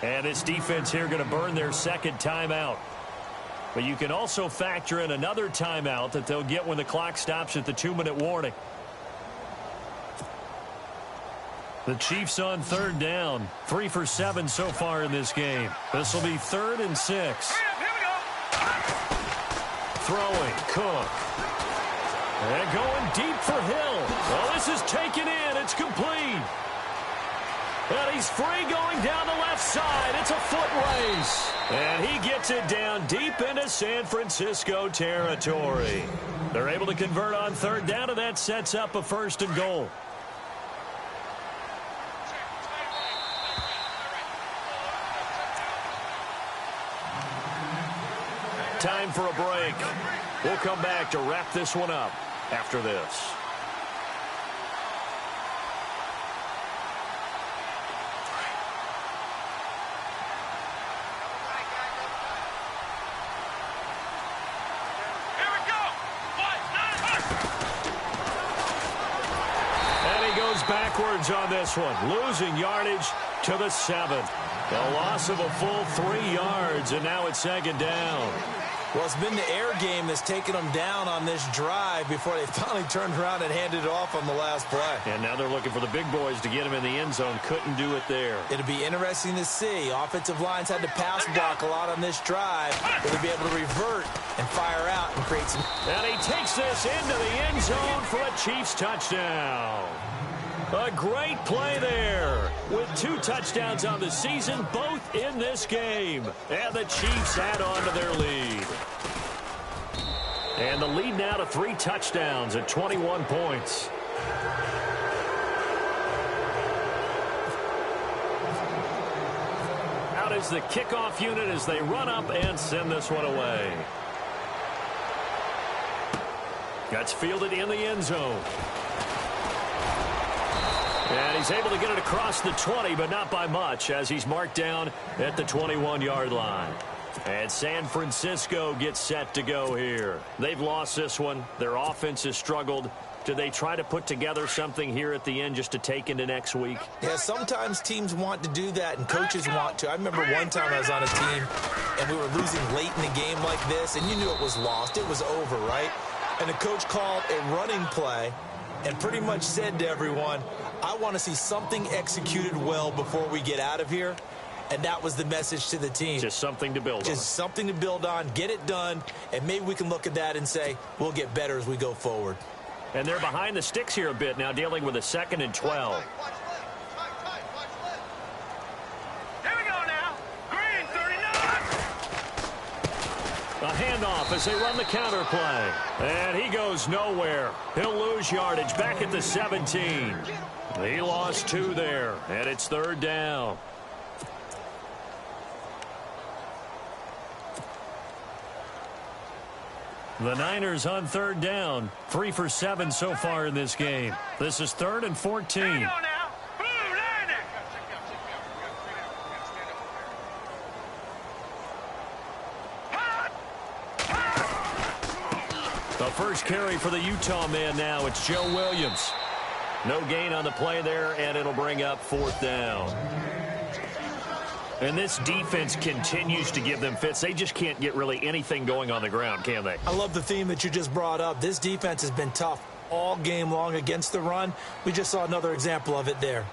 And this defense here going to burn their 2nd timeout. But you can also factor in another timeout that they'll get when the clock stops at the 2-minute warning. The Chiefs on 3rd down. 3 for 7 so far in this game. This will be 3rd and 6. Throwing, Cook. And going deep for Hill. Well, this is taken in. It's complete. And he's free going down the left side. It's a foot race. And he gets it down deep into San Francisco territory. They're able to convert on 3rd down, and that sets up a 1st and goal. Time for a break. We'll come back to wrap this one up after this. Here we go. And he goes backwards on this one, losing yardage to the 7. A loss of a full 3 yards, and now it's 2nd down. Well, it's been the air game that's taken them down on this drive before they finally turned around and handed it off on the last play. And now they're looking for the big boys to get him in the end zone. Couldn't do it there. It'll be interesting to see. Offensive lines had to pass block a lot on this drive. Will they be able to revert and fire out and create some... And he takes this into the end zone for a Chiefs touchdown. A great play there with 2 touchdowns on the season, both in this game. And the Chiefs add on to their lead. And the lead now to 3 touchdowns at 21 points. is the kickoff unit as they run up and send this one away. That's fielded in the end zone. And he's able to get it across the 20, but not by much, as he's marked down at the 21-yard line. And San Francisco gets set to go here. They've lost this one. Their offense has struggled. Do they try to put together something here at the end just to take into next week? Yeah, sometimes teams want to do that and coaches want to. I remember one time I was on a team and we were losing late in the game like this, and you knew it was lost. It was over, right? And the coach called a running play and pretty much said to everyone, I want to see something executed well before we get out of here. And that was the message to the team. Just something to build on. Just something to build on, get it done, and maybe we can look at that and say, we'll get better as we go forward. And they're behind the sticks here a bit now, dealing with a 2nd and 12. Here we go now. Green, 39. A handoff as they run the counter play. And he goes nowhere. He'll lose yardage back at the 17. He lost 2 there, and it's 3rd down. The Niners on 3rd down. 3 for 7 so far in this game. This is 3rd and 14. Here we go now. Blue, landing. The first carry for the Utah man now. It's Joe Williams. No gain on the play there, and it'll bring up 4th down. And this defense continues to give them fits. They just can't get really anything going on the ground, can they? I love the theme that you just brought up. This defense has been tough all game long against the run. We just saw another example of it there.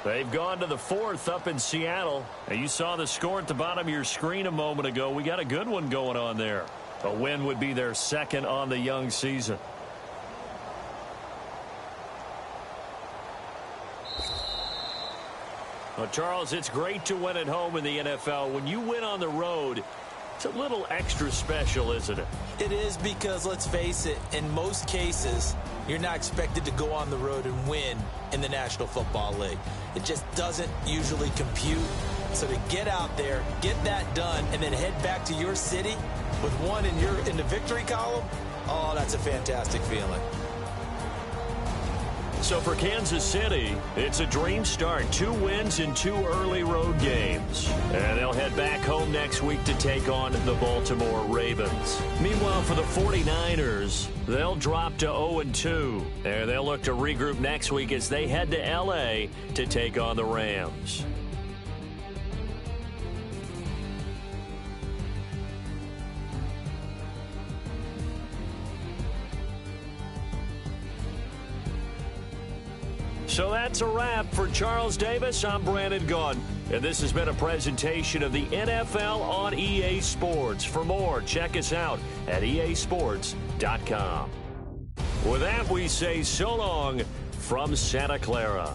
They've gone to the 4th up in Seattle. And you saw the score at the bottom of your screen a moment ago. We got a good one going on there. A win would be their 2nd on the young season. Well, Charles, it's great to win at home in the NFL. When you win on the road, it's a little extra special, isn't it? It is, because, let's face it, in most cases, you're not expected to go on the road and win in the National Football League. It just doesn't usually compute. So to get out there, get that done, and then head back to your city with one in the victory column, oh, that's a fantastic feeling. So for Kansas City, it's a dream start. 2 wins in 2 early road games. And they'll head back home next week to take on the Baltimore Ravens. Meanwhile, for the 49ers, they'll drop to 0-2. And they'll look to regroup next week as they head to L.A. to take on the Rams. So that's a wrap. For Charles Davis, I'm Brandon Gaudin. And this has been a presentation of the NFL on EA Sports. For more, check us out at easports.com. With that, we say so long from Santa Clara.